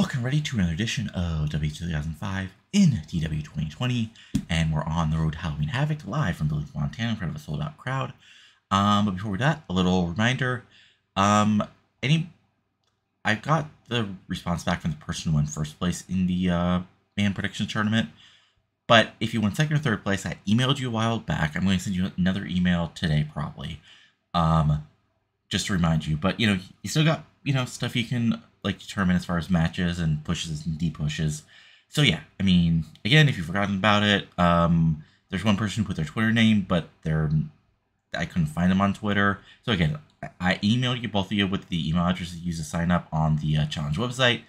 Welcome ready to another edition of WCW 2005 in TEW 2020, and we're on the road to Halloween Havoc live from Billings, Montana in front of a sold-out crowd. But before we do that, a little reminder. I got the response back from the person who won first place in the band predictions tournament. But if you won second or third place, I emailed you a while back. I'm going to send you another email today, probably, just to remind you. But you still got stuff you can determine as far as matches and pushes and de-pushes. So yeah, I mean, again, if you've forgotten about it, there's one person who put their Twitter name, but I couldn't find them on Twitter. So again, I emailed you, both of you, with the email address you use to sign up on the challenge website.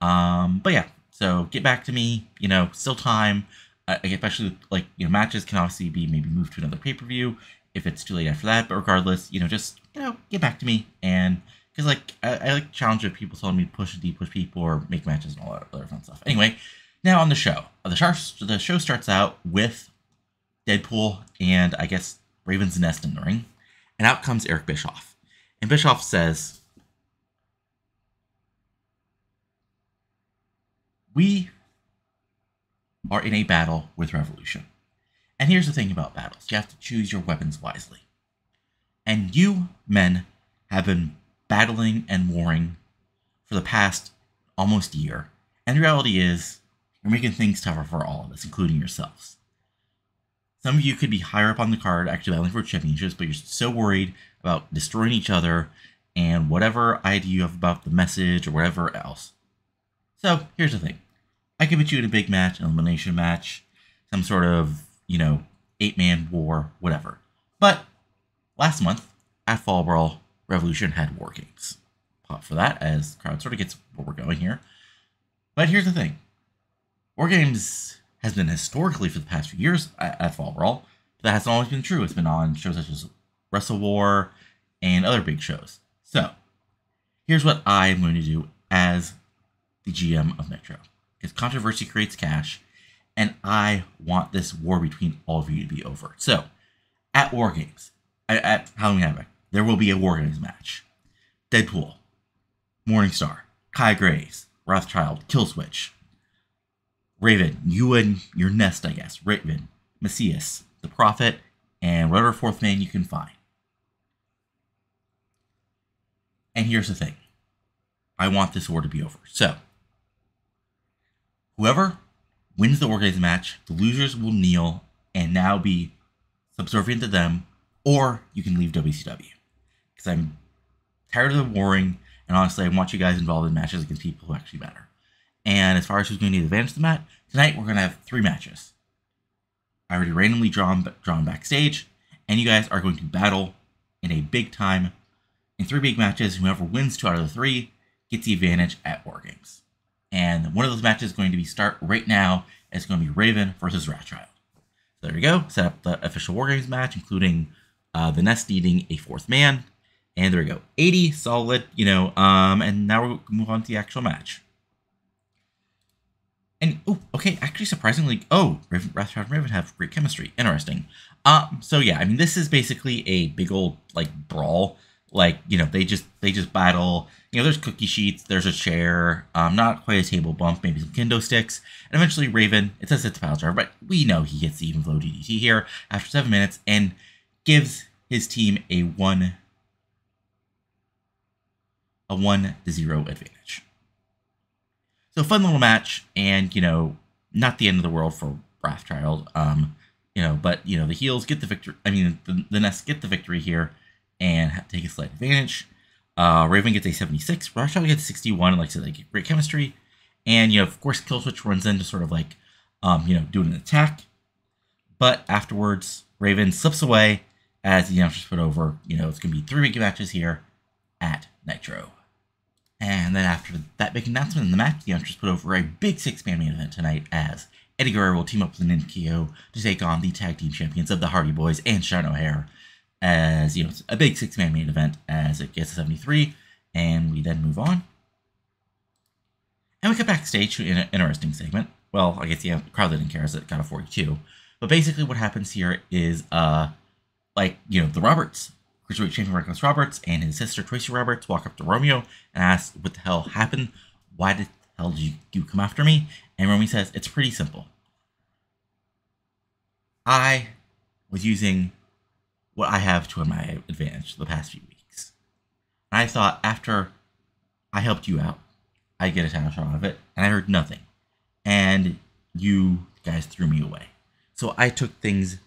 But yeah, so get back to me. Still time. Especially matches can obviously be maybe moved to another pay-per-view if it's too late after that. But regardless, just get back to me, and because I like challenge of people telling me to push and de-push people or make matches and all that other fun stuff. Anyway, now on the show. The show starts out with Deadpool and I guess Raven's Nest in the ring, and out comes Eric Bischoff. And Bischoff says, "We are in a battle with Revolution. And here's the thing about battles. You have to choose your weapons wisely. And you men have been battling and warring for the past almost year. And the reality is, you're making things tougher for all of us, including yourselves. Some of you could be higher up on the card, actually battling for championships, but you're so worried about destroying each other and whatever idea you have about the message or whatever else. So, here's the thing. I could put you in a big match, an elimination match, some sort of, 8-man war, whatever. But last month, at Fall Brawl, Revolution had War Games. Pop for that, as the crowd sort of gets where we're going here. But here's the thing. War Games has been historically for the past few years at Fall Brawl, but that hasn't always been true. It's been on shows such as Wrestle War and other big shows. So, here's what I am going to do as the GM of Nitro. Because controversy creates cash, and I want this war between all of you to be over. So, at War Games, at Halloween Havoc, there will be a War Games match. Deadpool, Morningstar, Kai Graves, Rothschild, Killswitch, Raven, you and your nest, I guess, Raven, Messias, the Prophet, and whatever fourth man you can find. And here's the thing. I want this war to be over. So, whoever wins the War Games match, the losers will kneel and now be subservient to them, or you can leave WCW. Because I'm tired of the warring, and honestly, I want you guys involved in matches against people who actually matter. And as far as who's going to need the advantage of the match, tonight we're going to have 3 matches. I already randomly drawn backstage, and you guys are going to battle in a big time, in 3 big matches. Whoever wins 2 out of the 3 gets the advantage at War Games. And one of those matches is going to be start right now. It's going to be Raven versus Rothschild. So there we go. Set up the official War Games match, including the Nest needing a 4th man. And there we go. 80, solid, and now we'll move on to the actual match. And, okay, actually, surprisingly, Rothschild and Raven have great chemistry. Interesting. So yeah, I mean, this is basically a big old, brawl. They just battle. There's cookie sheets, there's a chair, not quite a table bump, maybe some kendo sticks, and eventually Raven, it says it's a pile driver, but we know he gets the even flow DDT here after 7 minutes and gives his team a 1-0 advantage. So fun little match, and, not the end of the world for Rothschild, but, the heels get the victory, the Nest get the victory here and take a slight advantage. Raven gets a 76, Rothschild gets a 61, and like I said, they get great chemistry. And, of course, Killswitch runs in to sort of do an attack. But afterwards, Raven slips away as the announcers put over, it's going to be 3 big matches here at Nitro. And then after that big announcement in the match, the announcers put over a big 6-man main event tonight as Eddy Guerrero will team up with Ninkyo to take on the tag team champions of the Hardy Boys and Shine O'Hare. As, it's a big 6-man main event as it gets to 73, and we then move on. And we cut backstage to an interesting segment. Well, I guess the crowd didn't care as it got a 42. But basically what happens here is, the Roberts, Cruiserweight Champion Reckless Roberts and his sister Tracy Roberts walk up to Romeo and ask what the hell happened. Why did the hell did you come after me? And Romeo says, it's pretty simple. I was using what I have to my advantage the past few weeks. And I thought after I helped you out, I'd get a title shot out of it, and I heard nothing. And you guys threw me away. So I did things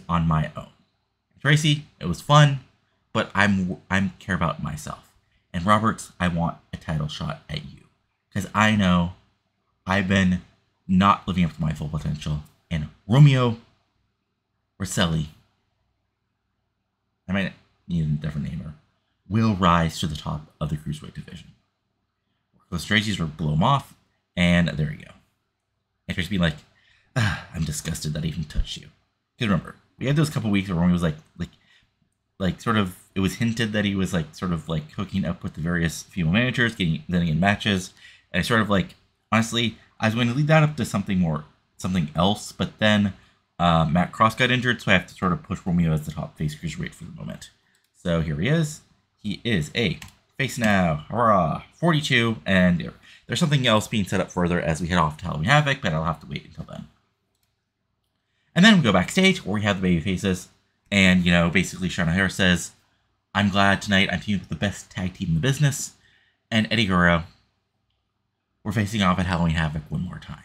on my own. Tracy, it was fun, but I'm care about myself. And Roberts, I want a title shot at you. Because I know I've been not living up to my full potential. And Romeo Rosselli, I might need a different name, will rise to the top of the Cruiserweight division. The strategies will blow him off, and there you go. And Tracy being like, I'm disgusted that I even touched you. Because remember, we had those couple weeks where Romeo was like sort of, it was hinted that he was like sort of like hooking up with the various female managers, getting in matches. And I sort of like, honestly, I was going to lead that up to something else, but then Matt Cross got injured, so I have to sort of push Romeo as the top face cruiserweight for the moment. So here he is. He is a face now. Hurrah! 42, and there's something else being set up further as we head off to Halloween Havoc, but I'll have to wait until then. And then we go backstage where we have the baby faces, and basically Sean O'Hare says, "I'm glad tonight I'm teaming with the best tag team in the business," and Eddie Guerrero, we're facing off at Halloween Havoc one more time.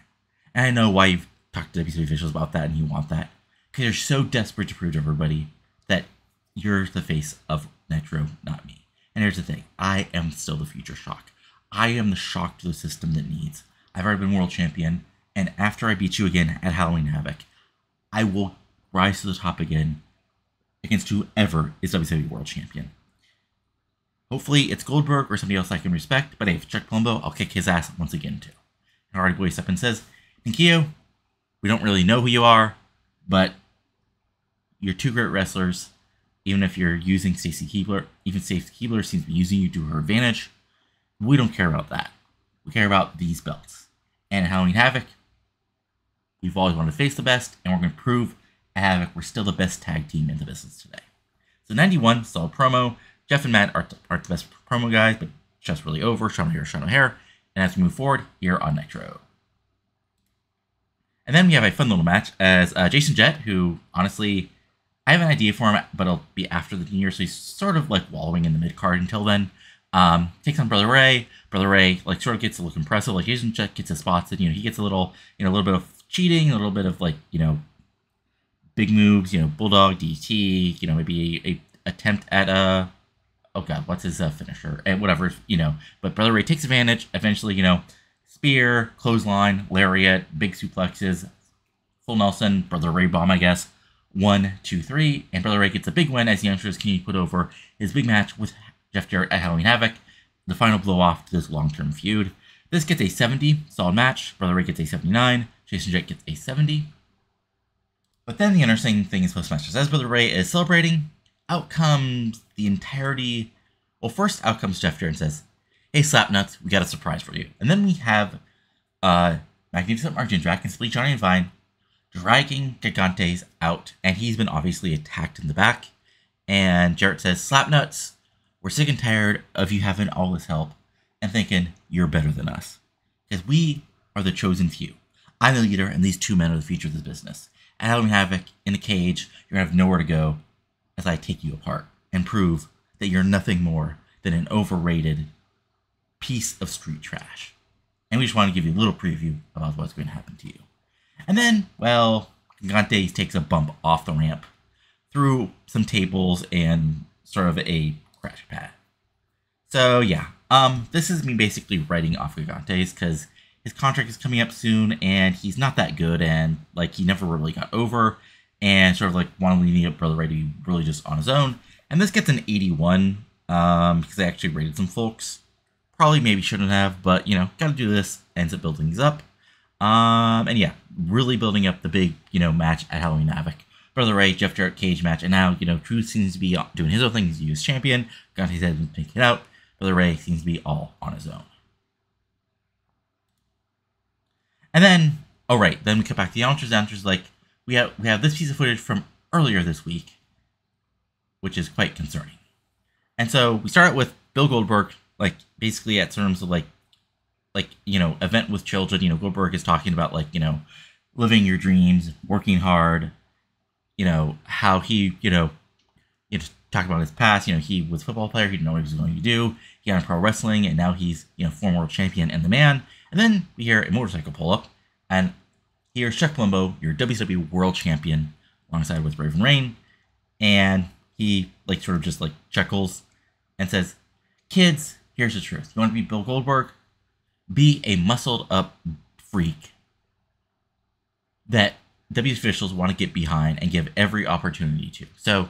And I know why you've talked to WCW officials about that and you want that, because you're so desperate to prove to everybody that you're the face of Nitro, not me. And here's the thing, I am still the future Shock. I am the Shock to the system that needs. I've already been world champion, and after I beat you again at Halloween Havoc, I will rise to the top again against whoever is WCW world champion. Hopefully it's Goldberg or somebody else I can respect, but if Chuck Palumbo, I'll kick his ass once again too. And Hardy Boy steps up and says, Ninkyo, we don't really know who you are, but you're two great wrestlers. Even if you're using Stacy Keibler, even Stacy Keibler seems to be using you to her advantage. We don't care about that. We care about these belts. And at Halloween Havoc, we've always wanted to face the best, and we're going to prove at Havoc we're still the best tag team in the business today. So 91, solid promo. Jeff and Matt aren't the best promo guys, but just really over. Sean O'Hare. And as we move forward, here on Nitro. And then we have a fun little match as Jason Jett, who, honestly, I have an idea for him, but it'll be after the new year, so he's sort of like wallowing in the mid-card until then. Takes on Brother Rey. Brother Rey, like, sort of gets a look impressive. Like, Jason Jett gets his spots, and, he gets a little bit of cheating, a little bit of, like, big moves, Bulldog, DT, maybe a attempt at oh god, what's his finisher? And whatever, But Brother Rey takes advantage. Eventually, spear, clothesline, lariat, big suplexes, full Nelson, Brother Rey bomb, I guess. 1, 2, 3, and Brother Rey gets a big win as he enters Can you put over his big match with Jeff Jarrett at Halloween Havoc, the final blow off to this long-term feud. This gets a 70, solid match. Brother Rey gets a 79. Jason Jett gets a 70. But then the interesting thing is post-match. As Brother Rey is celebrating, out comes the entirety. Well, first out comes Jeff Jarrett and says, "Hey, Slapnuts, we got a surprise for you." And then we have Magnificent Mark Jindrak and Split Johnny and Vine dragging Gigantes out, and he's been obviously attacked in the back. And Jarrett says, "Slapnuts, we're sick and tired of you having all this help and thinking you're better than us. Because we are the chosen few. I'm the leader, and these two men are the future of this business. At Halloween Havoc, in a cage, you're going to have nowhere to go as I take you apart and prove that you're nothing more than an overrated piece of street trash. And we just want to give you a little preview about what's going to happen to you." And then, well, Gigantes takes a bump off the ramp through some tables and sort of a crash pad. So, yeah, this is me basically writing off Gigantes because his contract is coming up soon and he's not that good and, like, he never really got over and sort of, like, wanted to leave up Brother Ray to be really just on his own. And this gets an 81 because I actually rated some folks. Probably maybe shouldn't have, but, gotta do this. Ends up building things up. And yeah, really building up the big, match at Halloween Havoc. Brother Ray, Jeff Jarrett cage match, and now, Truth seems to be doing his own thing. He's a US champion. Got his head taken out. Brother Ray seems to be all on his own. And then, then we cut back to the announcers. The announcers like, we have this piece of footage from earlier this week, which is quite concerning. And so we start with Bill Goldberg, like, basically at terms of, like, like, event with children. Goldberg is talking about, like, living your dreams, working hard, how he, talking about his past. He was a football player. He didn't know what he was going to do. He got into pro wrestling, and now he's, former world champion and the man. And then we hear a motorcycle pull up, and here's Chuck Palumbo, your WCW world champion, alongside with Raven Reign. And he, like, sort of just, like, chuckles and says, "Kids, here's the truth. You want to be Bill Goldberg? Be a muscled up freak that W officials want to get behind and give every opportunity to. So,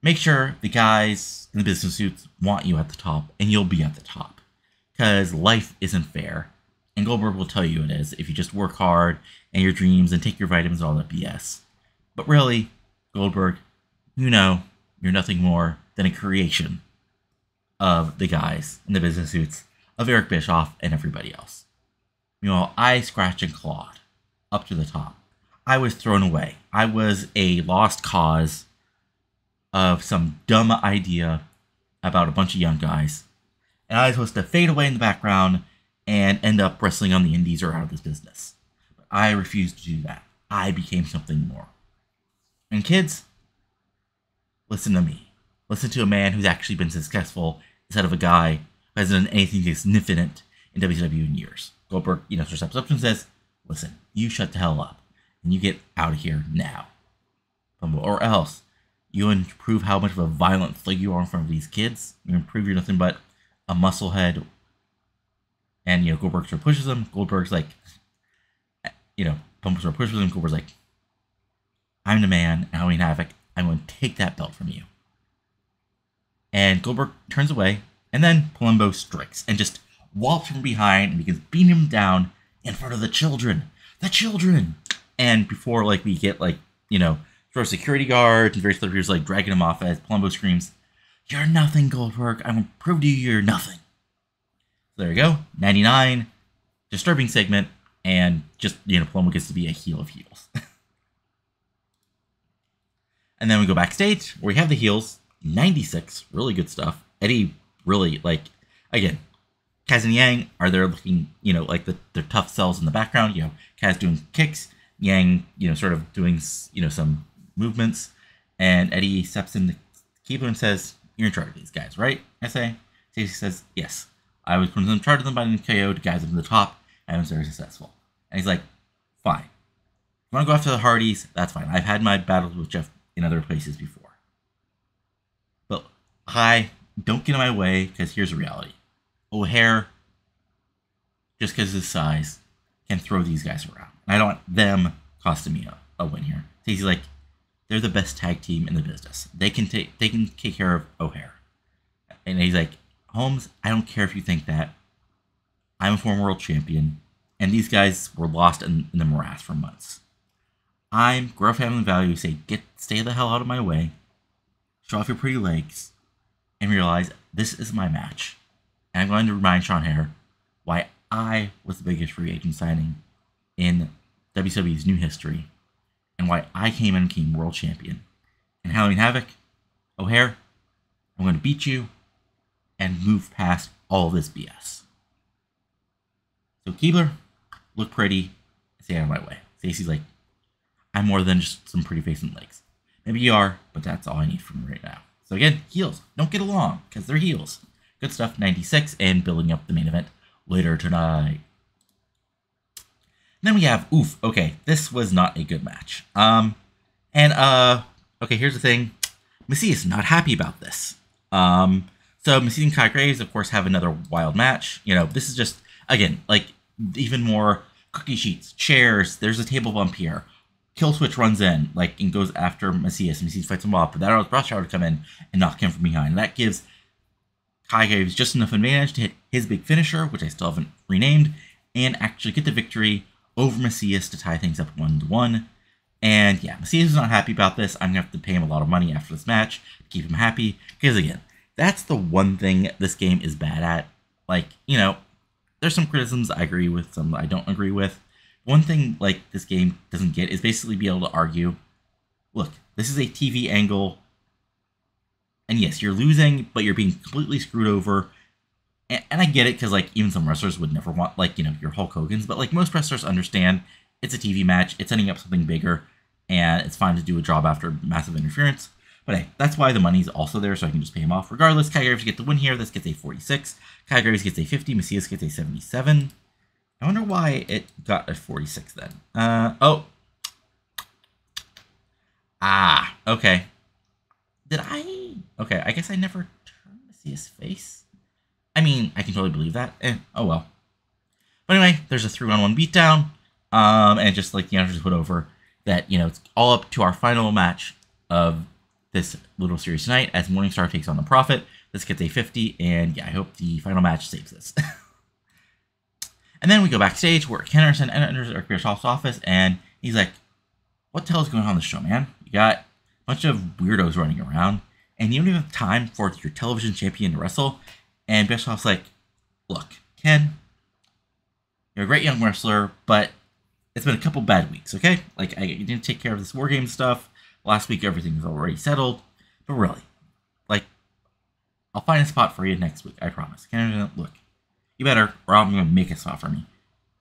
make sure the guys in the business suits want you at the top, and you'll be at the top. Because life isn't fair. And Goldberg will tell you it is if you just work hard and your dreams and take your vitamins and all that BS. But really, Goldberg, you're nothing more than a creation of the guys in the business suits, of Eric Bischoff and everybody else. I scratched and clawed up to the top. I was thrown away. I was a lost cause of some dumb idea about a bunch of young guys. And I was supposed to fade away in the background and end up wrestling on the indies or out of this business. But I refused to do that. I became something more. And kids, listen to me. Listen to a man who's actually been successful instead of a guy who hasn't done anything significant in WCW in years. Goldberg, steps up and says, "Listen, you shut the hell up and you get out of here now. Or else you prove how much of a violent thug you are in front of these kids. You prove you're nothing but a musclehead." And, Goldberg sort of pushes him. Goldberg's like, Palumbo sort of pushes him. Goldberg's like, "I'm the man, Halloween Havoc. I'm going to take that belt from you." And Goldberg turns away, and then Palumbo strikes and just walks from behind and begins beating him down in front of the children. The children! And before, we get, sort of security guards and various other people, dragging him off as Palumbo screams, "You're nothing, Goldberg. I'm going to prove to you you're nothing." So there you go. 99. Disturbing segment. And just, Palumbo gets to be a heel of heels. And then we go backstage where we have the heels. 96. Really good stuff. Eddie really, again, Kaz and Yang are there looking, their tough selves in the background. Kaz doing kicks. Yang, sort of doing, some movements. And Eddie steps in the keyboard and says, "You're in charge of these guys, right?" I say. Stacey says, "Yes. I was put in charge of them by Ninkyo to guide them to the top. I was very successful." And he's like, "Fine. If you want to go after the Hardys, that's fine. I've had my battles with Jeff in other places before. But don't get in my way, because here's the reality. O'Hare, just because of his size, can throw these guys around. And I don't want them costing me a win here." Stacey's like, "They're the best tag team in the business. They can take care of O'Hare." And he's like, "Holmes, I don't care if you think that. I'm a former world champion, and these guys were lost in the morass for months. I'm grow family value, stay the hell out of my way, show off your pretty legs, and realize this is my match. And I'm going to remind Sean Hare why I was the biggest free agent signing in WWE's new history, and why I came in and became world champion. And Halloween Havoc, O'Hare, I'm going to beat you and move past all this BS. So Keebler, look pretty, stay out of my way." Stacey's like, "I'm more than just some pretty face and legs. Maybe you are, but that's all I need from you right now." So again, heels don't get along because they're heels. Good stuff. 96 and building up the main event later tonight. Then we have, okay, this was not a good match. Okay, here's the thing. Missy is not happy about this. So Missy and Kai Graves, of course, have another wild match. This is just, again, even more cookie sheets, chairs. There's a table bump here. Killswitch runs in, and goes after Macias. Macias fights him off, but that allows Brashauer to come in and knock him from behind. And that gives Kai Graves just enough advantage to hit his big finisher, which I still haven't renamed, and actually get the victory over Macias to tie things up 1-1. And yeah, Macias is not happy about this. I'm going to have to pay him a lot of money after this match to keep him happy. Because again, that's the one thing this game is bad at. There's some criticisms I agree with, some I don't agree with. One thing this game doesn't get is basically be able to argue, look, this is a TV angle, and yes, you're losing, but you're being completely screwed over And I get it, because, like, even some wrestlers would never want, like, you know, your Hulk Hogan's, but, like, most wrestlers understand it's a TV match, it's setting up something bigger, and it's fine to do a job after massive interference. But hey, that's why the money's also there, so I can just pay him off. Regardless, Kai Graves gets the win here. This gets a 46. Kai Graves gets a 50. Macias gets a 77. I wonder why it got a 46 then. Okay. Okay, I guess I never turned Macias' face. I mean, I can totally believe that. Oh well. But anyway, there's a 3-on-1 beatdown. And just like the announcers put over that, you know, it's all up to our final match of this little series tonight as Morningstar takes on the Prophet. This gets a 50, and yeah, I hope the final match saves this. And then we go backstage where Ken Anderson enters Eric Bischoff's office, and he's like, what the hell is going on in this show, man? You got a bunch of weirdos running around, and you don't even have time for your television champion to wrestle. And Bischoff's like, look, Ken, you're a great young wrestler, but it's been a couple bad weeks, okay? Like, I didn't take care of this War Game stuff. Last week, everything was already settled. But really, like, I'll find a spot for you next week, I promise. Ken, look, you better, or I'm going to make a spot for me.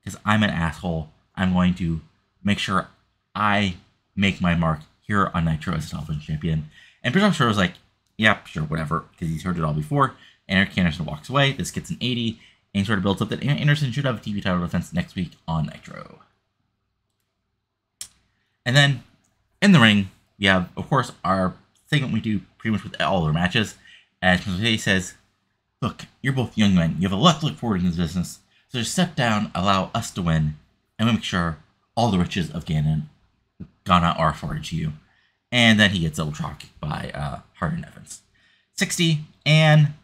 Because I'm an asshole. I'm going to make sure I make my mark here on Nitro as a television champion. And Bischoff sure was like, yeah, sure, whatever, because he's heard it all before. And Eric Anderson walks away. This gets an 80, and sort of builds up that Anderson should have a TV title defense next week on Nitro. And then, in the ring, we have, of course, our segment we do pretty much with all our matches. As Prince Osei says, look, you're both young men. You have a lot to look forward in this business. So just step down, allow us to win, and we'll make sure all the riches of Ghana are afforded to you. And then he gets double chalk by Hart and Evans. 60, and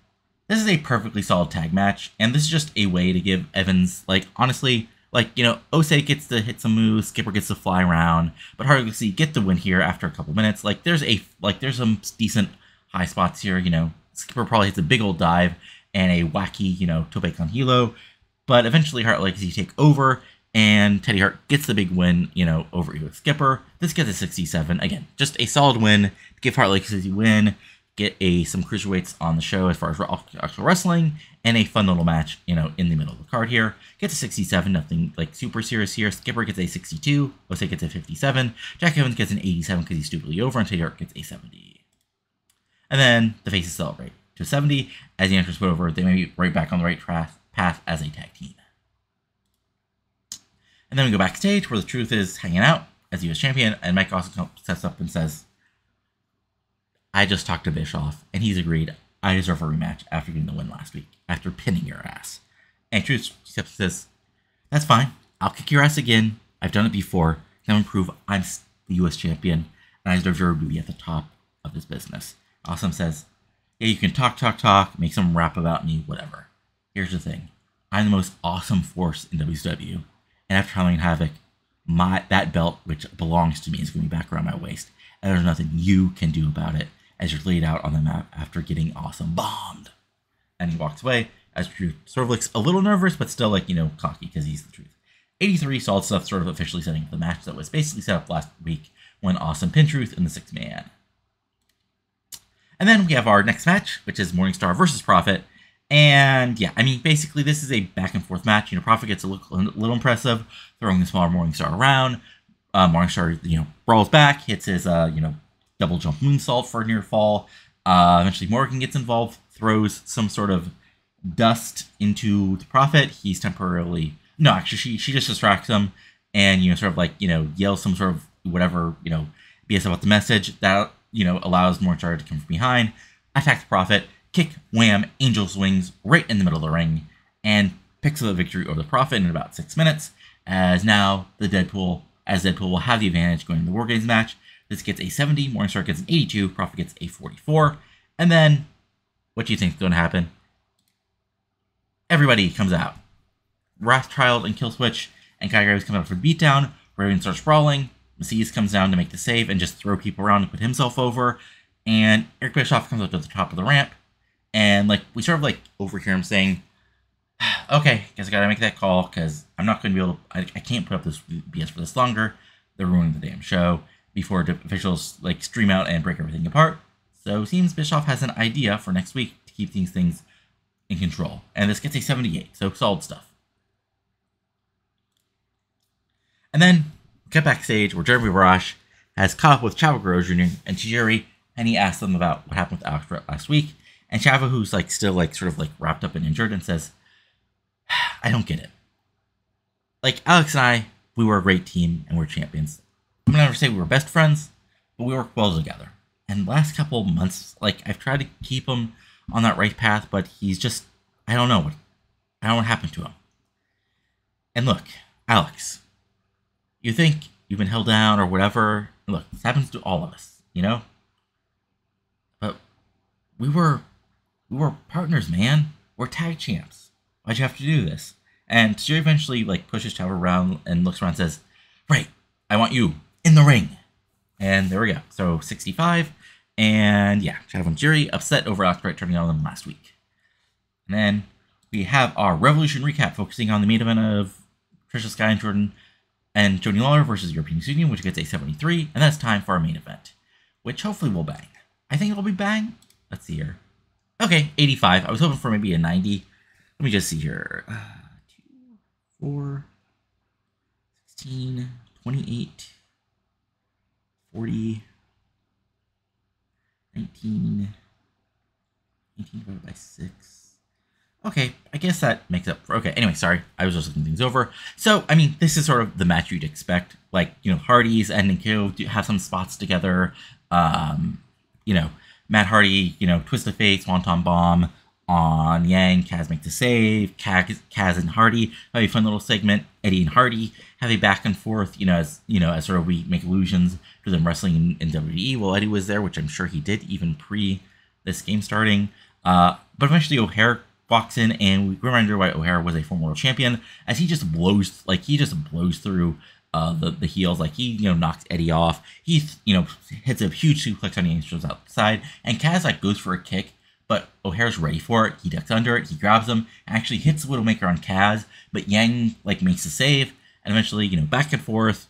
this is a perfectly solid tag match. And this is just a way to give Evans, like, honestly, like, you know, Osei gets to hit some moves, Skipper gets to fly around, but Hart Legacy get the win here after a couple minutes. Like, there's some decent high spots here, you know. Skipper probably hits a big old dive and a wacky, you know, tope con hilo, but eventually Hart Legacy take over, and Teddy Hart gets the big win, you know, over Skipper. This gets a 67. Again, just a solid win. Give Hart Legacy a win. Get some cruiserweights on the show as far as actual wrestling, and a fun little match, you know, in the middle of the card here. Gets a 67, nothing like super serious here. Skipper gets a 62, Osei gets a 57, Jack Evans gets an 87 because he's stupidly over, and Teddy Hart gets a 70. And then the faces celebrate to 70 as the entrance put over. They may be right back on the right path as a tag team. And then we go backstage where the Truth is hanging out as US champion, and Mike also sets up and says, I just talked to Bischoff, and he's agreed I deserve a rematch after getting the win last week, after pinning your ass. And Truth says, that's fine. I'll kick your ass again. I've done it before. Now prove I'm the US champion, and I deserve to be at the top of this business. Awesome says, yeah, you can talk, make some rap about me, whatever. Here's the thing. I'm the most awesome force in WCW, and after Halloween Havoc, that belt, which belongs to me, is going to be back around my waist, and there's nothing you can do about it as you're laid out on the map after getting awesome bombed. And he walks away as Truth sort of looks a little nervous, but still, like, you know, cocky because he's the Truth. 83, solid stuff, sort of officially setting up the match that was basically set up last week when Awesome pinned Truth in the 6-man. And then we have our next match, which is Morningstar versus Prophet. And yeah, I mean, basically this is a back and forth match. You know, Prophet gets a little impressive, throwing the smaller Morningstar around. Morningstar, you know, brawls back, hits his, you know, double jump moonsault for a near fall. Eventually Morgan gets involved, throws some sort of dust into the Prophet. He's temporarily, no, actually she just distracts him and, you know, sort of like, you know, yells some sort of whatever, you know, BS about the message that, you know, allows Morningstar to come from behind, attack the Prophet, kick, wham, angel swings right in the middle of the ring, and picks up a victory over the Prophet in about 6 minutes, as now Deadpool will have the advantage going into the War Games match. This gets a 70, Morningstar gets an 82, Prophet gets a 44, and then, what do you think is going to happen? Everybody comes out. Wrathchild and Killswitch and Kai Graves come out for the beatdown, Raven starts brawling, Macias comes down to make the save and just throw people around and put himself over, and Eric Bischoff comes up to the top of the ramp, and, like, we sort of, like, overhear him saying, okay, guess I gotta make that call, because I'm not going to be able to, I can't put up this BS for this longer, they're ruining the damn show, before the officials, like, stream out and break everything apart. So it seems Bischoff has an idea for next week to keep these things in control. And this gets a 78, so solid stuff. And then, get backstage where Jeremy Borash has caught up with Chavo Guerrero Jr. and Tajiri, and he asks them about what happened with Alex last week. And Chavo, who's like still like sort of like wrapped up and injured, and says, I don't get it. Like, Alex and I, we were a great team and we're champions. I'm gonna never say we were best friends, but we work well together. And the last couple of months, like, I've tried to keep him on that right path, but he's just, I don't know what happened to him. And look, Alex, you think you've been held down or whatever. Look, this happens to all of us, you know? But we were partners, man. We're tag champs. Why'd you have to do this? And Tajiri eventually like pushes Chavo around and looks around and says, right, I want you in the ring. And there we go. So 65. And yeah, Chavo and Tajiri upset over Alex Wright turning on them last week. And then we have our Revolution recap focusing on the main event of Tricia Skye and Jody Lawler versus European Union, which gets a 73. And that's time for our main event, which hopefully will bang. I think it'll be bang. Let's see here. Okay, 85. I was hoping for maybe a 90. Let me just see here. 2, 4, 16, 28, 40, 19, 18 divided by 6. Okay, I guess that makes up for... Okay, anyway, sorry. I was just looking things over. So, I mean, this is sort of the match you'd expect. Like, you know, Hardys and Ninkyo have some spots together. You know, Matt Hardy, you know, twist of fate, swanton bomb on Yang. Kaz makes a save. Kaz and Hardy have a fun little segment. Eddie and Hardy have a back and forth, as sort of we make allusions to them wrestling in WWE. Well, Eddie was there, which I'm sure he did even pre this game starting. But eventually O'Haire walks in, and we remember why O'Haire was a former world champion, as he just blows through the heels. Like, he knocks Eddie off. He hits a huge suplex on the Angels outside, and Kaz goes for a kick, but O'Haire's ready for it. He ducks under it. He grabs him, actually hits the Widowmaker on Kaz, but Yang makes a save, and eventually back and forth.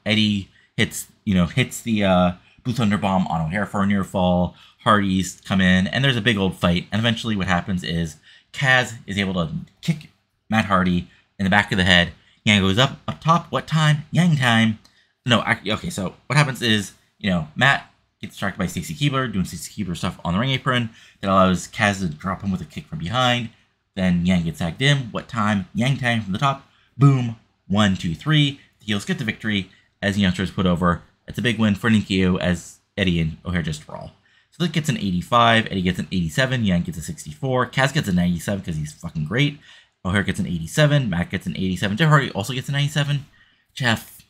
Eddie hits the Blue Thunder Bomb on O'Haire for a near fall. Hardys come in, and there's a big old fight, and eventually what happens is Kaz is able to kick Matt Hardy in the back of the head. Yang goes up top. What time? Yang time. No, okay, so what happens is, Matt gets distracted by Stacy Keibler, doing Stacy Keibler stuff on the ring apron. That allows Kaz to drop him with a kick from behind. Then Yang gets tagged in. What time? Yang time from the top. Boom. 1, 2, 3. The heels get the victory as the youngsters put over. It's a big win for Ninkyo as Eddie and O'Haire just brawl. So that gets an 85, Eddie gets an 87, Yang gets a 64, Kaz gets a 97 because he's fucking great, O'Haire gets an 87, Matt gets an 87, Jeff Hardy also gets a 97. Jeff,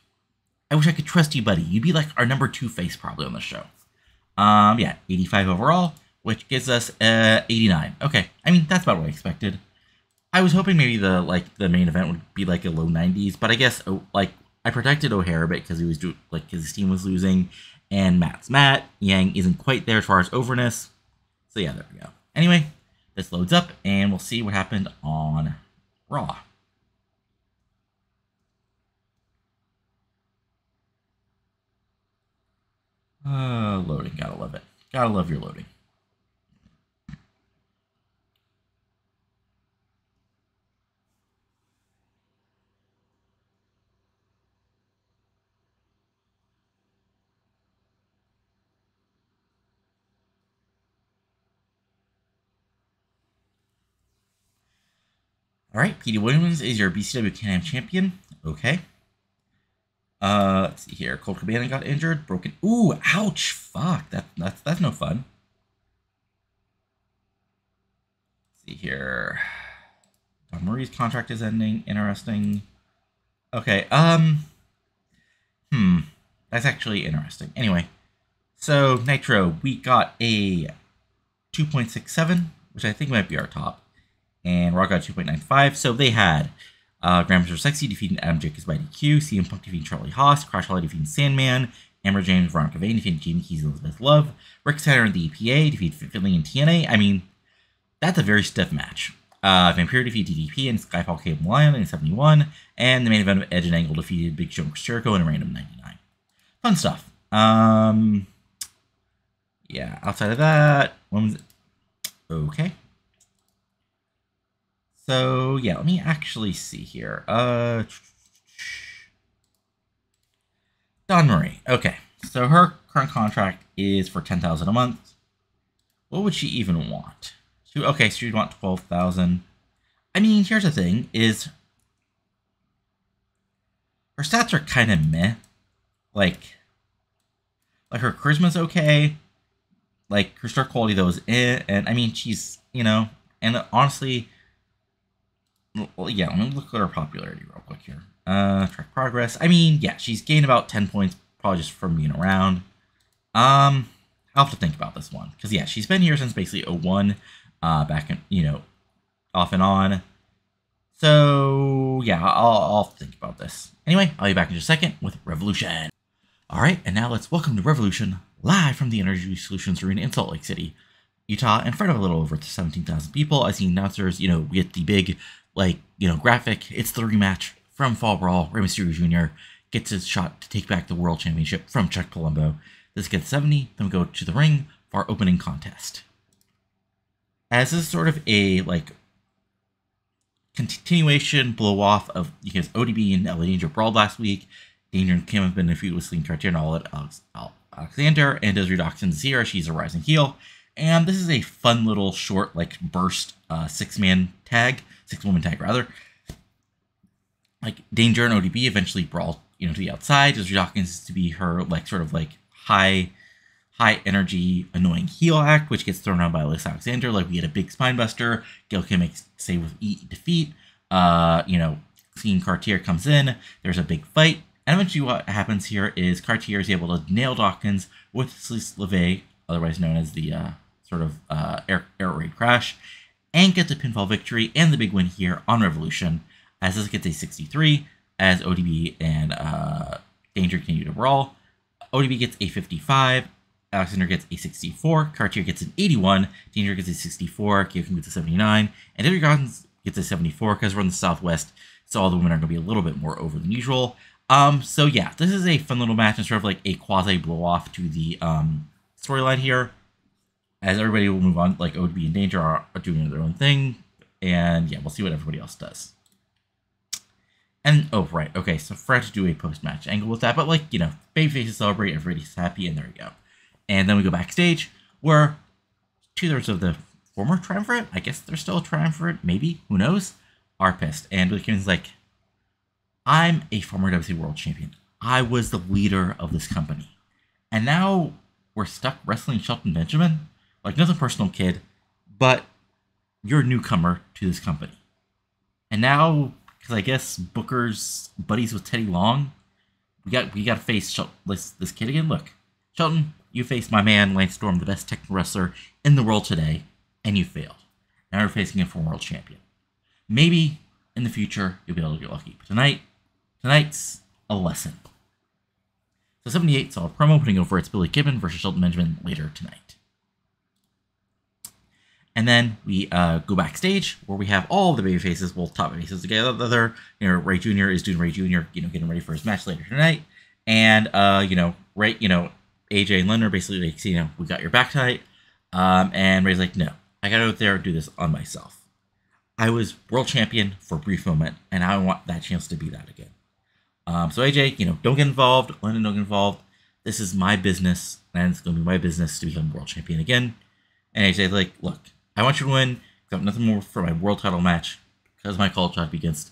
I wish I could trust you, buddy. You'd be like our number 2 face probably on the show. Yeah, 85 overall, which gives us 89. Okay, I mean, that's about what I expected. I was hoping maybe the main event would be like a low 90s, but I guess I protected O'Haire a bit because he was because his team was losing. And Matt's Matt. Yang isn't quite there as far as overness. So yeah, there we go. Anyway, this loads up, and we'll see what happened on Raw. Loading. Gotta love it. Gotta love your loading. Alright, Petey Williams is your BCW Can-Am champion. Okay. Let's see here. Colt Cabana got injured. Broken. Ooh, ouch. Fuck. That's no fun. Let's see here. Don Murray's contract is ending. Interesting. Okay, that's actually interesting. Anyway, so Nitro, we got a 2.67, which I think might be our top. And Raw got 2.95. So they had Grandmaster Sexy defeating Adam Jacobs by DQ, CM Punk defeating Charlie Haas, Crash Holly defeating Sandman, Amber James, Veronica Vane defeating Jamie Keys and Elizabeth Love, Rick Steiner and the EPA defeated Finley and TNA. I mean, that's a very stiff match. Vampire defeated DDP and Skyfall Cable Lion in 71, and the main event of Edge and Angle defeated Big Show and Chris Jericho in a random 99. Fun stuff. Yeah, outside of that, okay. So yeah, let me actually see here. Dawn Marie. Okay, so her current contract is for $10,000 a month. What would she even want? Okay, so she'd want $12,000. I mean, here's the thing: is her stats are kind of meh. Like her charisma's okay. Like her start quality though is and I mean she's and honestly, well, yeah. Let me look at her popularity real quick here. Track progress. I mean, yeah, she's gained about 10 points probably just from being around. I'll have to think about this one because yeah, she's been here since basically 01, back in off and on. So yeah, I'll think about this. Anyway, I'll be back in just a second with Revolution. All right, and now let's welcome to Revolution live from the Energy Solutions Arena in Salt Lake City, Utah, in front of a little over 17,000 people. As the announcers, we get the big graphic. It's the rematch from Fall Brawl. Rey Mysterio Jr. gets his shot to take back the World Championship from Chuck Palumbo. This gets 70. Then we go to the ring for our opening contest. As this is sort of a continuation blow off of because ODB and LA Danger brawled last week. Danger and Kim have been in a feud with Sling Cartier and all at Alexander, and Desiree Dawson's here. She's a rising heel. And this is a fun little short burst six-woman tag rather. Danger and ODB eventually brawl to the outside. Desiree Dawkins is to be her high energy annoying heel act, which gets thrown out by Alex Alexander. We get a big spine buster. Gail Kim makes save with defeat. Seeing Cartier comes in. There's a big fight. And eventually what happens here is Cartier is able to nail Dawkins with Slice Leve, otherwise known as the air raid crash, and gets a pinfall victory and the big win here on Revolution, as this gets a 63, as ODB and Danger continue to brawl. ODB gets a 55, Alexander gets a 64, Cartier gets an 81, Danger gets a 64, Kim gets a 79, and Debbie Goggins gets a 74 because we're in the Southwest, so all the women are going to be a little bit more over than usual. So yeah, this is a fun little match and sort of a quasi blow off to the storyline here, as everybody will move on. ODB and Danger are doing their own thing, and yeah, we'll see what everybody else does. And oh right, okay, so forgot to do a post match angle with that, but babyfaces celebrate, everybody's happy, and there we go. And then we go backstage where 2/3 of the former triumvirate, I guess they're still a triumvirate, maybe, who knows, are pissed, and Billy Kidman's like, I'm a former WCW World Champion. I was the leader of this company. And now we're stuck wrestling Shelton Benjamin? Nothing personal, kid, but you're a newcomer to this company. And now, because I guess Booker's buddies with Teddy Long, we got to face this kid again. Look, Shelton, you faced my man, Lance Storm, the best technical wrestler in the world today, and you failed. Now you're facing him for World Champion. Maybe in the future, you'll be able to get lucky. But tonight's a lesson. So 78 saw a promo putting over it's Billy Kidman versus Shelton Benjamin later tonight. And then we go backstage where we have all the baby faces, top baby faces together. Ray Jr. is doing Ray Jr. Getting ready for his match later tonight. And Ray, AJ and Lynn are basically we got your back tonight. And Ray's like, no, I gotta go out there and do this on myself. I was world champion for a brief moment, and I want that chance to be that again. So AJ, don't get involved. London, don't get involved. This is my business, and it's going to be my business to become world champion again. And AJ's look, I want you to win. I have nothing more for my world title match because my call shot be against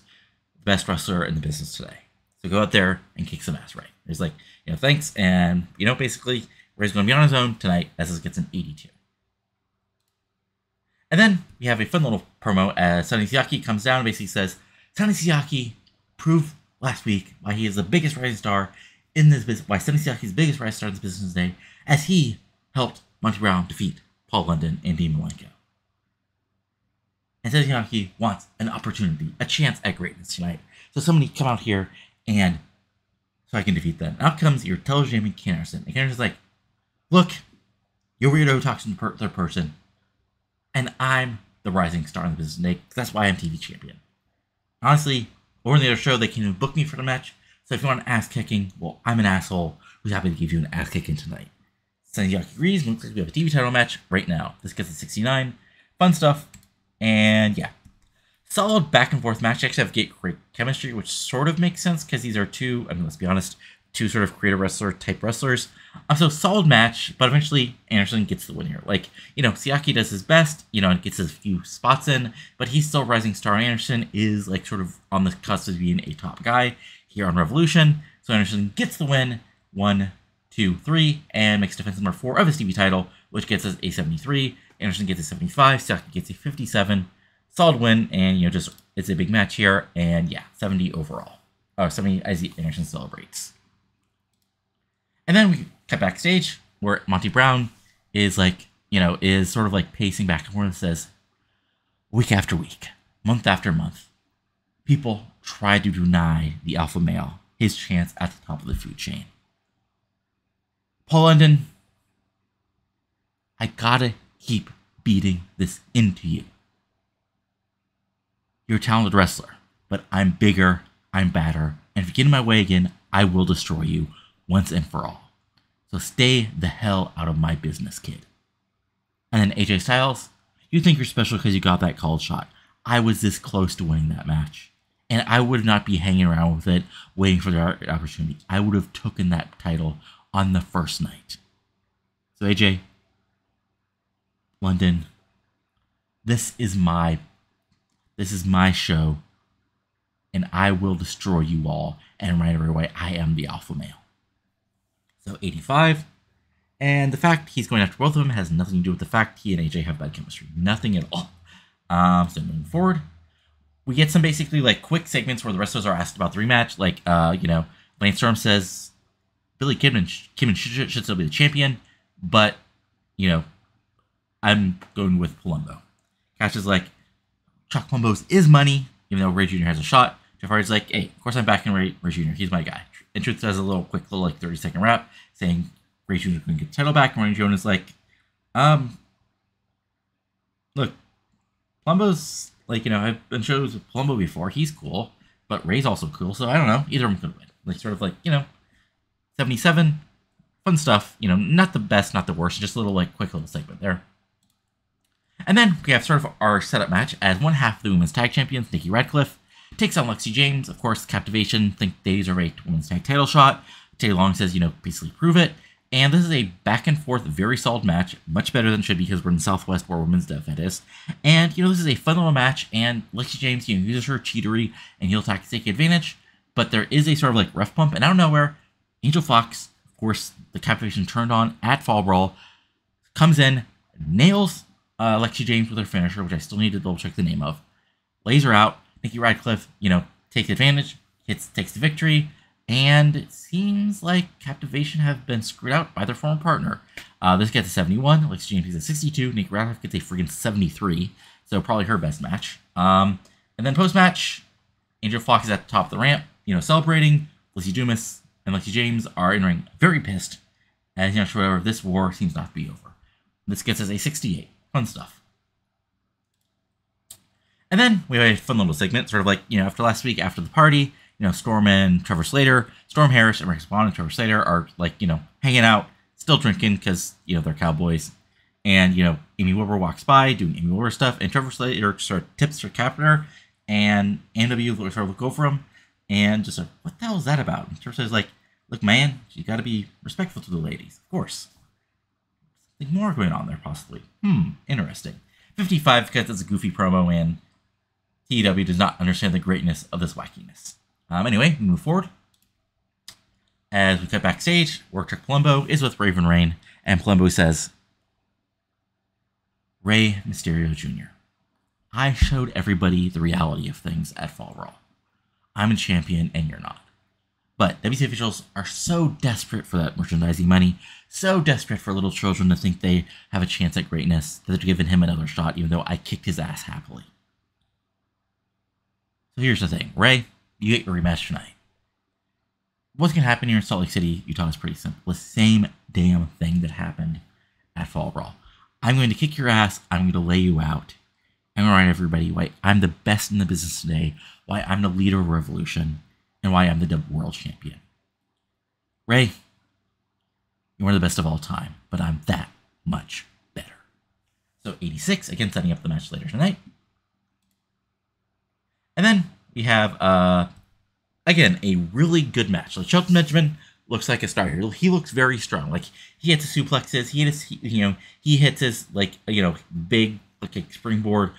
the best wrestler in the business today. So go out there and kick some ass, Ray. He's like, thanks. And, basically, Ray's going to be on his own tonight as this gets an 82. And then we have a fun little promo as Sonny Siaki comes down and basically says, Sonny Siaki proved last week why he is the biggest rising star in this business, why Sonny Siaki is the biggest rising star in this business today, as he helped Monty Brown defeat Paul London and Dean Malenko. And Sonny Siaki wants an opportunity, a chance at greatness tonight. So somebody come out here and so I can defeat them. Out comes your television champion, Ken Anderson. And Ken Anderson's like, look, you're weirdo talks to the third person. And I'm the rising star in the business today. That's why I'm TV champion. Honestly, over in the other show, they can't even book me for the match. So if you want an ass kicking, well, I'm an asshole who's happy to give you an ass kicking tonight. Sonny Siaki agrees. Looks like we have a TV title match right now. This gets a 69. Fun stuff. And yeah. Solid back and forth match. They actually have great chemistry, which sort of makes sense because these are two, I mean, let's be honest, two sort of creative wrestler type wrestlers. So solid match, but eventually Anderson gets the win here. Like, Siaki does his best, and gets his few spots in, but he's still rising star. Anderson is like sort of on the cusp of being a top guy here on Revolution. So Anderson gets the win, 1, 2, 3, and makes defense number 4 of his TV title, which gets us a 73. Anderson gets a 75, Siaki gets a 57. Solid win, and just it's a big match here, and yeah, 70 overall. 70 as Anderson celebrates. And then we cut backstage where Monty Brown is like, is sort of like pacing back and forth and says, week after week, month after month, people try to deny the alpha male his chance at the top of the food chain. Paul London, I gotta keep beating this into you. You're a talented wrestler, but I'm bigger, I'm badder, and if you get in my way again, I will destroy you once and for all. So stay the hell out of my business, kid. And then AJ Styles, you think you're special because you got that called shot. I was this close to winning that match, and I would not be hanging around with it, waiting for the opportunity. I would have taken that title on the first night. So AJ, London, this is my show, and I will destroy you all and remind everybody I am the alpha male. So 85, and the fact he's going after both of them has nothing to do with the fact he and AJ have bad chemistry. Nothing at all. So moving forward, we get some basically like quick segments where the wrestlers are asked about the rematch. Like, Lance Storm says Billy Kidman should still be the champion, but, I'm going with Palumbo. Cash is like, Chuck Palumbo's is money, even though Rey Jr. has a shot. Jeff Hardy's like, hey, of course I'm backing Rey Jr. He's my guy. And Truth does a little 30-second rap saying Rey Jr. is going to get the title back. And Rey Jr. is like, look, Palumbo's, like, I've been shows with Palumbo before. He's cool, but Rey's also cool. So I don't know. Either of them could win. Like, sort of like, 77, fun stuff. Not the best, not the worst. Just a little, quick little segment there. And then we have sort of our setup match as one half of the women's tag champions, Nikki Ratcliffe, takes on Lexi James. Of course, Captivation think they deserve a women's tag title shot. Tay Long says, basically prove it. And this is a back and forth, very solid match. Much better than it should be because we're in the Southwest where women's dev that is. And, this is a fun little match. And Lexi James, uses her cheatery and heel tactics to take advantage. But there is a sort of ref pump. And out of nowhere, Angel Fox, of course, the Captivation turned on at Fall Brawl, comes in, nails Lexi James with her finisher, which I still need to double check the name of. Lays her out. Nikki Ratcliffe, takes advantage, takes the victory, and it seems like Captivation have been screwed out by their former partner. This gets a 71, Lexi James gets a 62, Nikki Ratcliffe gets a freaking 73, so probably her best match. And then post-match, Angel Fox is at the top of the ramp, celebrating. Lacey Dumas and Lexi James are in ring very pissed, as whatever, this war seems not to be over. This gets us a 68. Fun stuff. And then we have a fun little segment, sort of like, after last week, after the party, Storm and Trevor Slater, Storm Harris and Rick Spawn and Trevor Slater are hanging out, still drinking because, they're cowboys. And, Amy Wilbur walks by doing Amy Wilbur stuff, and Trevor Slater sort of tips her captor, and NW sort of look over him, and just like, what the hell is that about? And Trevor Slater's like, look, man, you got to be respectful to the ladies, of course. Something more going on there, possibly. Interesting. 55 because it's a goofy promo, and TEW does not understand the greatness of this wackiness. Anyway, we move forward. As we cut backstage, Work Truck Palumbo is with Raven Reign, and Palumbo says, Rey Mysterio Jr., I showed everybody the reality of things at Fall Brawl. I'm a champion, and you're not. But WC officials are so desperate for that merchandising money, so desperate for little children to think they have a chance at greatness, that they're giving him another shot, even though I kicked his ass happily. So here's the thing, Rey, you get your rematch tonight. What's going to happen here in Salt Lake City, Utah is pretty simple. The same damn thing that happened at Fall Brawl. I'm going to kick your ass, I'm going to lay you out. I'm going to remind everybody why I'm the best in the business today, why I'm the leader of Revolution, and why I'm the world champion. Rey, you're one of the best of all time, but I'm that much better. So 86, again, setting up the match later tonight. we have, again, a really good match. Like, Shelton Benjamin looks like a star here. He looks very strong. Like, he hits his suplexes. He hits his, like, big, like, a springboard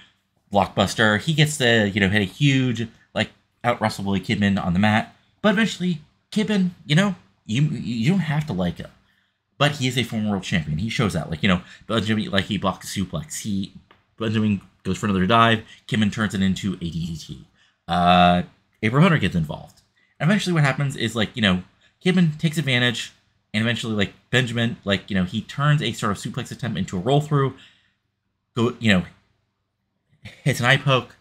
blockbuster. He gets to, hit a huge, like, out-wrestle Billy Kidman on the mat. But eventually, Kidman, you don't have to like him. But he is a former world champion. He shows that. Like, Benjamin, like, he blocked a suplex. Benjamin goes for another dive. Kidman turns it into a DDT. April Hunter gets involved. And eventually what happens is, like, Kidman takes advantage, and eventually, like, Benjamin, like, he turns a sort of suplex attempt into a roll-through, hits an eye poke,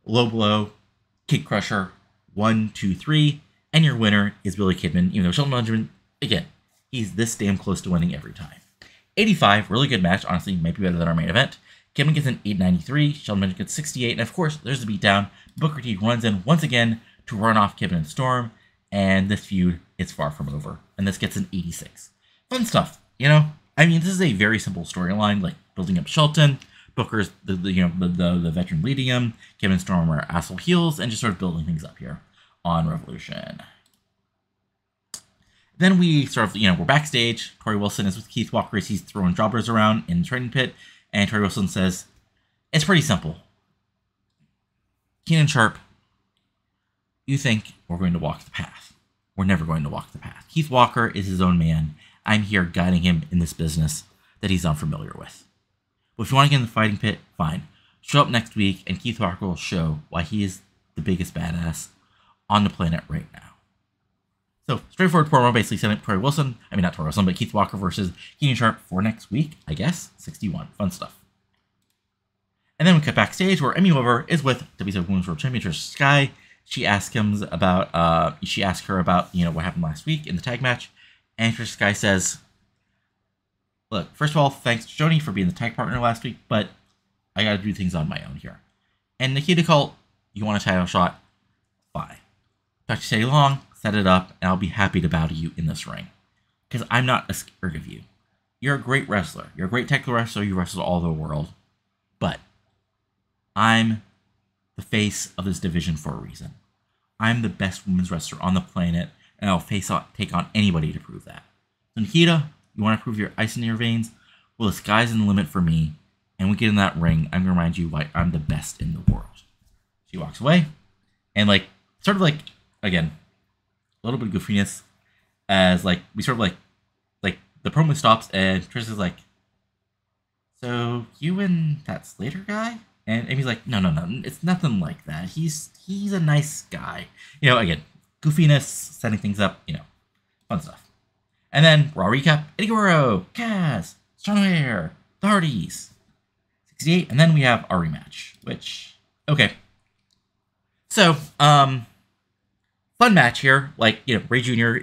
low blow, kick crusher, 1, 2, 3, and your winner is Billy Kidman, even though Shelton Benjamin, again, he's this damn close to winning every time. 85, really good match, honestly, might be better than our main event. Kidman gets an 893, Shelton Benjamin gets 68, and of course, there's the beatdown. Booker T runs in once again to run off Kidman and Storm, and this feud is far from over. And this gets an 86. Fun stuff, this is a very simple storyline, like building up Shelton, Booker's the veteran leading him, Kidman and Storm are asshole heels, and just sort of building things up here on Revolution. Then we sort of, we're backstage. Torrie Wilson is with Keith Walker as he's throwing jobbers around in the training pit, and Torrie Wilson says, "It's pretty simple. Keenan Sharpe, you think we're going to walk the path. We're never going to walk the path. Keith Walker is his own man. I'm here guiding him in this business that he's unfamiliar with. But if you want to get in the fighting pit, fine. Show up next week, and Keith Walker will show why he is the biggest badass on the planet right now." So, straightforward promo, basically setting up Torrie Wilson. I mean, not Torrie Wilson, but Keith Walker versus Keenan Sharpe for next week, I guess. 61. Fun stuff. And then we cut backstage where Emmy Weber is with WCW Women's World Champion Tricia Skye. She asks her about, what happened last week in the tag match. And Tricia Skye says, "Look, first of all, thanks to Joni for being the tag partner last week, but I gotta do things on my own here. And Nikita Kalt, you want a title shot? Fine. Talk to Teddy Long, set it up, and I'll be happy to bow to you in this ring. Because I'm not scared of you. You're a great wrestler. You're a great technical wrestler. You wrestle all over the world. But I'm the face of this division for a reason. I'm the best women's wrestler on the planet, and I'll take on anybody to prove that. So Nikita, you want to prove your ice in your veins? Well, the sky's the limit for me, and we get in that ring, I'm going to remind you why I'm the best in the world." She walks away, and again, a little bit of goofiness, as we sort of the promo stops, and Trish is like, "So you and that Slater guy?" And Amy's like, no, it's nothing like that. He's a nice guy. Again, goofiness, setting things up, fun stuff. And then, Raw recap, Eddy Guerrero, Kaz, Strong Hair, the Hardys, 68, and then we have our rematch, which, okay. So, fun match here. Rey Jr.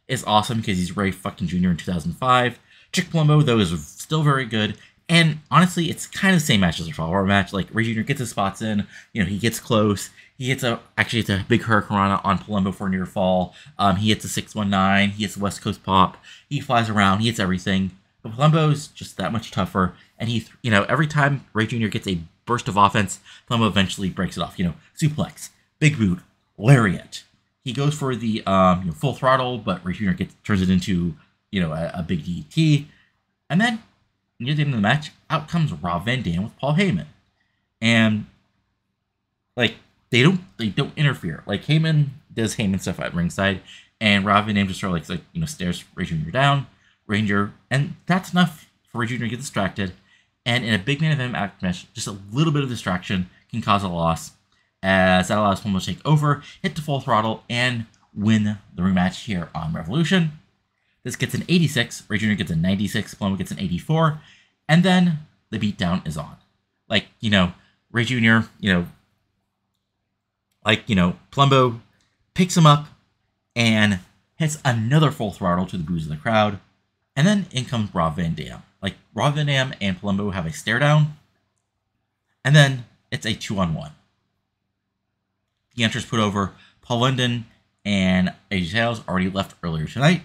is awesome because he's Rey fucking Jr. in 2005. Chick Palumbo, though, is still very good. And honestly, it's kind of the same match as our follower match. Rey Jr. gets his spots in, he gets close. He hits it's a big hurricanrana on Palumbo for a near fall. He hits a 619. He hits a West Coast pop. He flies around. He hits everything. But Palumbo's just that much tougher. And he, every time Rey Jr. gets a burst of offense, Palumbo eventually breaks it off. Suplex, big boot, lariat. He goes for the full throttle, but Rey Jr. turns it into a big DDT. And then near the end of the match, out comes Rob Van Dam with Paul Heyman, and they don't interfere. Heyman does Heyman stuff at ringside, and Rob Van Dam just sort of stares Rey Jr. down, and that's enough for Rey Jr. to get distracted. And in a big man event match, just a little bit of distraction can cause a loss, as that allows Palumbo to take over, hit the full throttle, and win the rematch here on Revolution. This gets an 86, Rey Jr. gets a 96, Palumbo gets an 84, and then the beatdown is on. Rey Jr., Palumbo picks him up and hits another full throttle to the boos of the crowd, and then in comes Rob Van Dam. Rob Van Dam and Palumbo have a stare down, and then it's a 2-on-1. The entrance put over. Paul London and AJ Styles already left earlier tonight.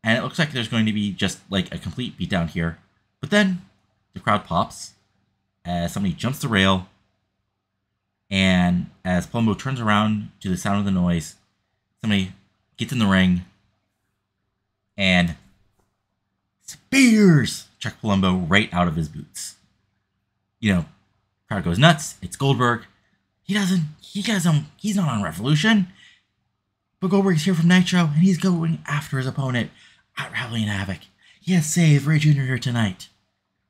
And it looks like there's going to be just a complete beatdown here. But then the crowd pops as somebody jumps the rail And as Palumbo turns around to the sound of the noise, somebody gets in the ring and spears Chuck Palumbo right out of his boots. You know, crowd goes nuts. It's Goldberg. He's not on Revolution. But Goldberg's here from Nitro, and he's going after his opponent at Halloween Havoc. He has saved Rey Jr. here tonight.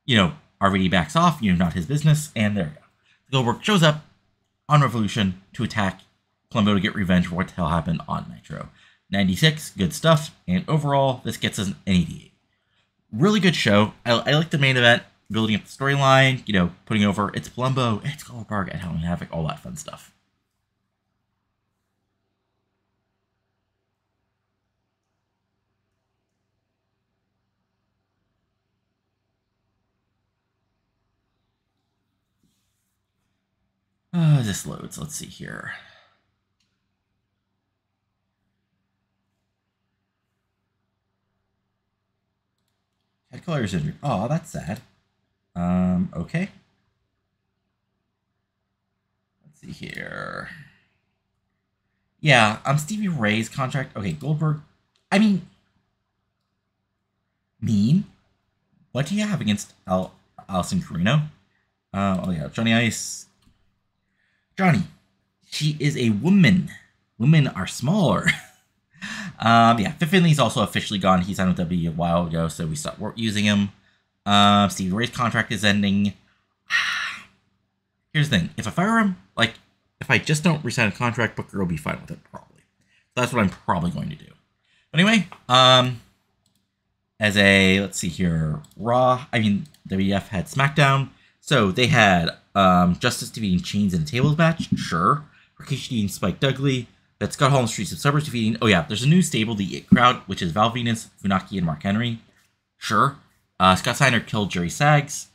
You know, RVD backs off, not his business, and there we go. Goldberg shows up on Revolution to attack Palumbo to get revenge for what the hell happened on Nitro. 96, good stuff, and overall, this gets us an 88. Really good show. I like the main event, building up the storyline, putting over, it's Palumbo, it's Goldberg at Halloween Havoc, all that fun stuff. This loads. Let's see here. Head color is injured. Oh, that's sad. Okay. Let's see here. Yeah, Stevie Ray's contract. Okay, Goldberg. I mean, what do you have against Allison Carino? Oh yeah, Johnny Ice. Johnny, she is a woman. Women are smaller. Yeah, Fit Finley's also officially gone. He signed with WWE a while ago, so we stopped using him. Stevie Ray's contract is ending. Here's the thing. If I fire him, if I just don't resign a contract, Booker will be fine with it, probably. So that's what I'm probably going to do. But anyway, let's see here, WWF had SmackDown. So they had Justice defeating Chains in a tables match, sure. Rikishi defeating Spike Dudley. That's Scott Hall and Streets of Suburbs defeating. Oh yeah, there's a new stable, the It Crowd, which is Val Venus, Funaki, and Mark Henry. Sure. Scott Steiner killed Jerry Sags.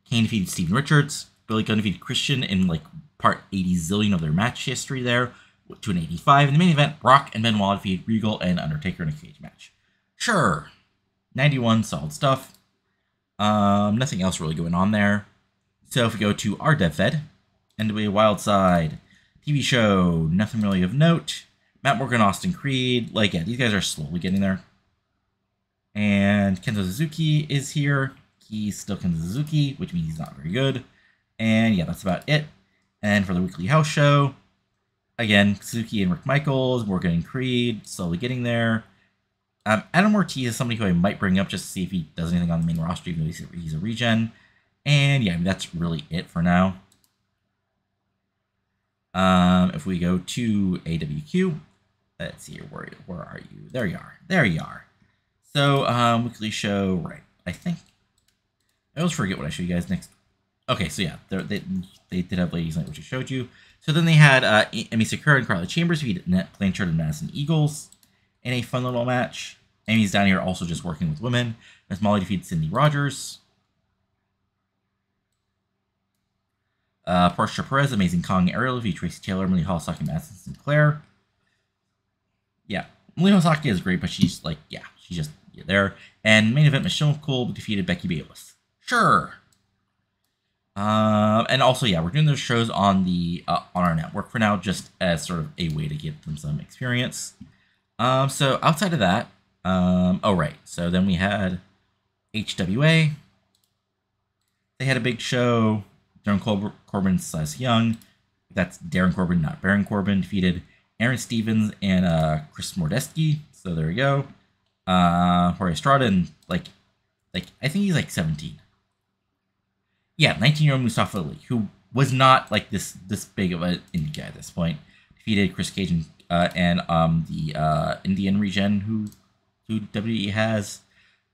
Kane defeated Steven Richards. Billy Gunn defeated Christian in part 80 zillion of their match history there to an 85. In the main event, Brock and Benoit defeated Regal and Undertaker in a cage match. Sure. 91, solid stuff. Nothing else really going on there. So if we go to our DevFed, NWA Wildside, TV show, nothing really of note. Matt Morgan, Austin Creed, these guys are slowly getting there. And Kento Suzuki is here. He's still Kento Suzuki, which means he's not very good. And yeah, that's about it. And for the weekly house show, again, Suzuki and Rick Michaels, Morgan and Creed, slowly getting there. Adam Ortiz is somebody who I might bring up just to see if he does anything on the main roster, even though he's a regen. And yeah, that's really it for now. If we go to AWQ, let's see here, where are you? There you are. So, weekly show, right, I think. I always forget what I show you guys next. Okay, so yeah, they did have Ladies Night, which I showed you. So then they had Emi Sakura and Carly Chambers defeated Annette Blanchard and Madison Eagles in a fun little match. Emi's down here also just working with women. Miss Molly defeated Cindy Rogers. Portia Perez, Amazing Kong, Ariel defeated Tracy Taylor, Millie Holosaki, Madison Sinclair. Yeah, Millie Holosaki is great, but she's she's just there. And main event, Michelle Cole defeated Becky Bayless. Sure. And also, yeah, we're doing those shows on our network for now, just as sort of a way to give them some experience. So outside of that, oh right, so then we had HWA. They had a big show. Darren Corbin / Young. That's Darren Corbin, not Baron Corbin. Defeated Aaron Stevens and Chris Mordeski. So there we go. Jorge Estrada and I think he's 17. Yeah, 19-year-old Mustafa Ali, who was not this big of an indie guy at this point. Defeated Chris Cage and the Indian regen who WWE has.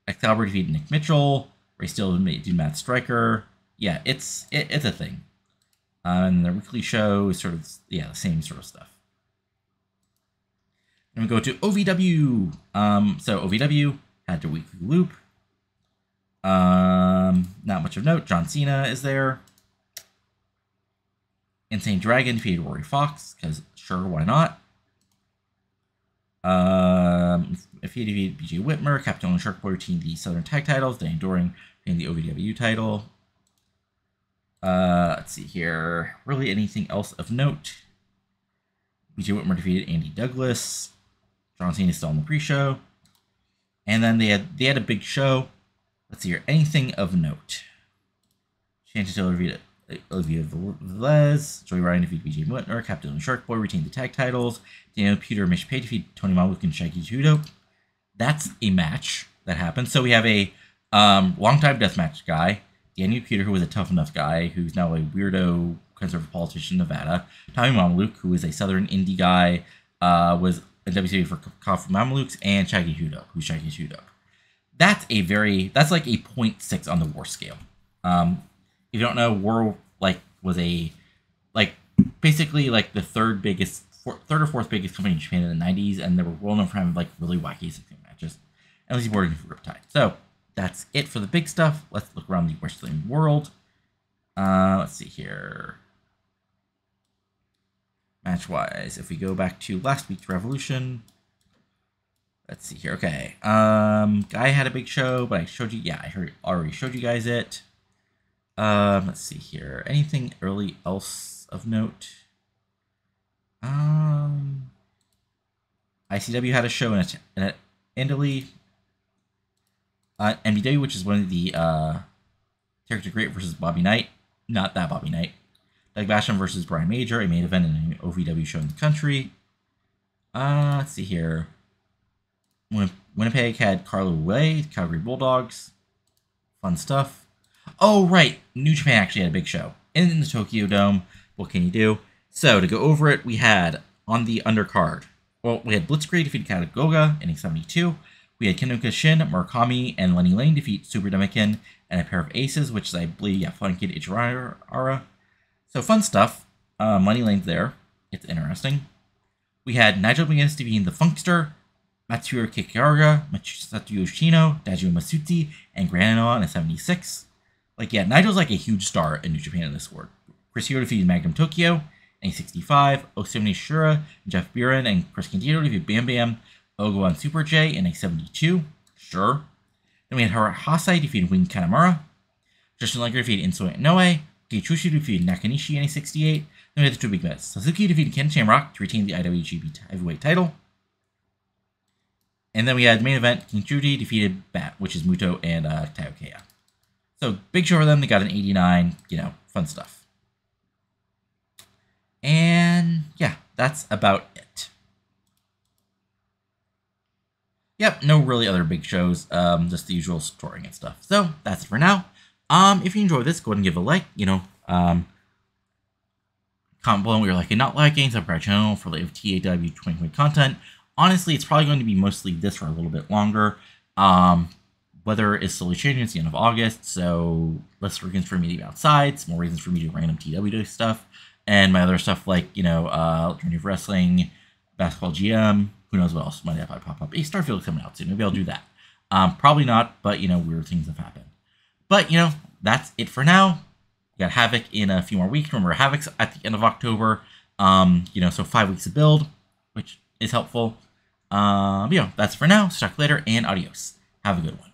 Excalibur defeated Nick Mitchell. Ray Steele did Matt Stryker. Yeah, it's a thing. And their weekly show is sort of the same sort of stuff. Then we go to OVW. So OVW had their weekly loop. Not much of note. John Cena is there. Insane Dragon defeated Rory Fox, because sure, why not? If he defeated BJ Whitmer, Captain and Shark Boy retained the Southern Tag titles. Danny Doring retained the OVW title. Let's see here. Really anything else of note? BJ Whitmer defeated Andy Douglas. John Cena is still on the pre-show. And then they had a big show. Let's see here. Anything of note? Shanty Taylor defeated Olivia Velez. Joey Ryan defeated BJ Whitmer. Captain and Shark Boy retained the tag titles. Daniel Peter Mish Pay defeated Tony Mamluk and Shaggy Judo. That's a match that happened. So we have a longtime deathmatch guy, Daniel Peter, who was a tough enough guy, who's now a weirdo conservative politician in Nevada. Tommy Mamluk, who is a southern indie guy, was in WCW for Coffee Mamluks, and Shaggy Judo, who's Shaggy Judo. That's like a 0.6 on the War scale. If you don't know, War was basically the third or fourth biggest company in Japan in the 90s, and they were well known for having really wacky six-man matches. And Lizzie Borden for Riptide. So that's it for the big stuff. Let's look around the wrestling world. Let's see here. Match-wise, if we go back to last week's Revolution, let's see here. Okay, Guy had a big show, but I showed you. Yeah, already showed you guys it. Let's see here. Anything early else of note? ICW had a show in Italy. MBW, which is one of the Character Great versus Bobby Knight. Not that Bobby Knight. Doug Basham versus Brian Major, a main event in an OVW show in the country. Let's see here. Winnipeg had Carlo Way, Calgary Bulldogs. Fun stuff. Oh, right. New Japan actually had a big show in the Tokyo Dome. What can you do? So, to go over it, we had on the undercard, we had Blitzkrieg defeat Katagoga in 72. We had Kenoka Shin, Murakami, and Lenny Lane defeat Super Demikin and a pair of aces, which is, I believe, Fun Kid Ichirara. So, fun stuff. Lenny Lane's there. It's interesting. We had Nigel McGuinness defeating the Funkster, Matsuro Kikuyaga, Masato Yoshino, Daijiro Masuzi, and Grand Noah in 76. Nigel's a huge star in New Japan in this sport. Chris Hero defeated Magnum Tokyo in 65. Osumi Shura, Jeff Buren, and Chris Candido defeated Bam Bam, Ogo and Super J in 72. Sure. Then we had Hasai defeated Wing Kanemaru. Justin Liger defeated Insoi Inoue. Keiichushu defeated Nakanishi in 68. Then we had the two big bets. Suzuki defeated Ken Shamrock to retain the IWGP Heavyweight title. And then we had the main event, King Judy defeated Bat, which is Muto and Taokea. So, big show for them. They got an 89, fun stuff. And, yeah, that's about it. Yep, no really other big shows, just the usual touring and stuff. So, that's it for now. If you enjoyed this, go ahead and give a like, comment below what you're liking, not liking, subscribe to our channel for TEW 2020 content. Honestly, it's probably going to be mostly this for a little bit longer. Weather is slowly changing. It's the end of August, so less reasons for me to be outside, some more reasons for me to do random TEW stuff, and my other stuff like, Journey of Wrestling, Basketball GM, who knows what else might have pop up. Starfield is coming out soon. Maybe I'll do that. Probably not, but, weird things have happened. But, that's it for now. We got Havoc in a few more weeks. Remember, Havoc's at the end of October. So 5 weeks to build, which is helpful. That's it for now. So talk later, and adios. Have a good one.